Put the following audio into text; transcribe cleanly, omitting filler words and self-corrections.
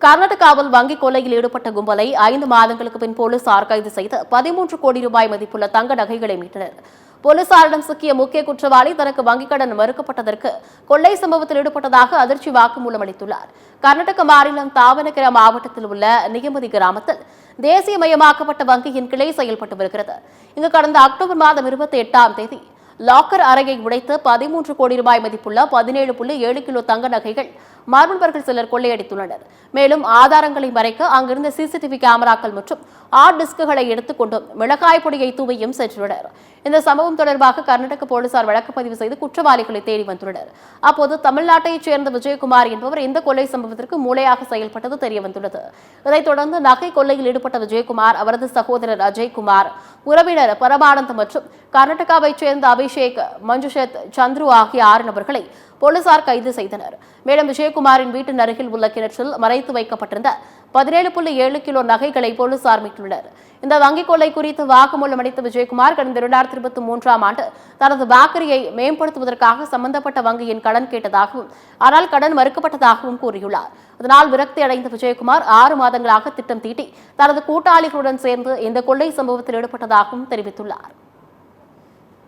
கர்நாடகாவில் வங்கிக் கொள்ளையில் ஈடுபட்ட கும்பலை 5 மாதங்களுக்கு பின் போலீசார் கைது செய்து 13 கோடி ரூபாய் மதிப்புள்ள தங்க நகைகளை மீட்டனர். போலீசாரிடம் சிக்கிய முக்கிய குற்றவாளி தனக்கு வங்கிக் கடன் மறுக்கப்பட்டதற்கு கொள்ளை சம்பவத்தில் ஈடுபட்டதாக அதிர்ச்சி வாக்குமூலம் அளித்துள்ளார். கர்நாடக மாநிலம் தாவனகர மாவட்டத்தில் உள்ள நியமதி கிராமத்தில் தேசியமயமாக்கப்பட்ட வங்கியின் கிளை செயல்பட்டு வருகிறது. இங்கு கடந்த அக்டோபர் மாதம் 28ஆம் தேதி லாக்கர் அறையை உடைத்து 13 கோடி ரூபாய் மதிப்புள்ள 17.7 கிலோ தங்க நகைகள் மர்மநபர்கள் சிலர் கொள்ளையடித்துள்ளனர். மேலும் ஆதாரங்களை மறைக்க அங்கிருந்த சிசிடிவி கேமராக்கள் மற்றும் ஹார்ட் டிஸ்குகளை எடுத்துக் கொண்டும் மிளகாய் பொடியை தூவியும் சென்றுள்ளனர். இந்த சம்பவம் தொடர்பாக கர்நாடக போலீசார் வழக்கு பதிவு செய்து குற்றவாளிகளை தேடி வந்துள்ளனர். அப்போது தமிழ்நாட்டைச் சேர்ந்த விஜயகுமார் என்பவர் இந்த கொள்ளை சம்பவத்திற்கு மூளையாக செயல்பட்டது தெரியவந்துள்ளது. இதைத் தொடர்ந்து நகை கொள்ளையில் ஈடுபட்ட விஜயகுமார், அவரது சகோதரர் அஜய்குமார், உறவினர் பரமானந்த் மற்றும் கர்நாடகாவைச் சேர்ந்த அபிஷேக், மஞ்சுஷத், சந்துரு ஆகிய 6 நபர்களை போலீசார் கைது செய்தனர். மேலும் விஜயகுமாரின் வீட்டின் அருகில் உள்ள கிணற்றில் மறைத்து வைக்கப்பட்டிருந்த 17.7 கிலோ நகைகளை போலீசார் மீட்டுள்ளனர். இந்த வங்கிக் கொள்ளை குறித்து வாக்குமூலம் அளித்த விஜயகுமார் கடந்த 2023ஆம் ஆண்டு தனது பேக்கரியை மேம்படுத்துவதற்காக சம்பந்தப்பட்ட வங்கியின் கடன் கேட்டதாகவும் ஆனால் கடன் மறுக்கப்பட்டதாகவும் கூறியுள்ளார். அதனால் விரக்தி அடைந்த விஜயகுமார் 6 மாதங்களாக திட்டம் தீட்டி தனது கூட்டாளிகளுடன் சேர்ந்து இந்த கொள்ளை சம்பவத்தில் ஈடுபட்டதாகவும் தெரிவித்துள்ளார்.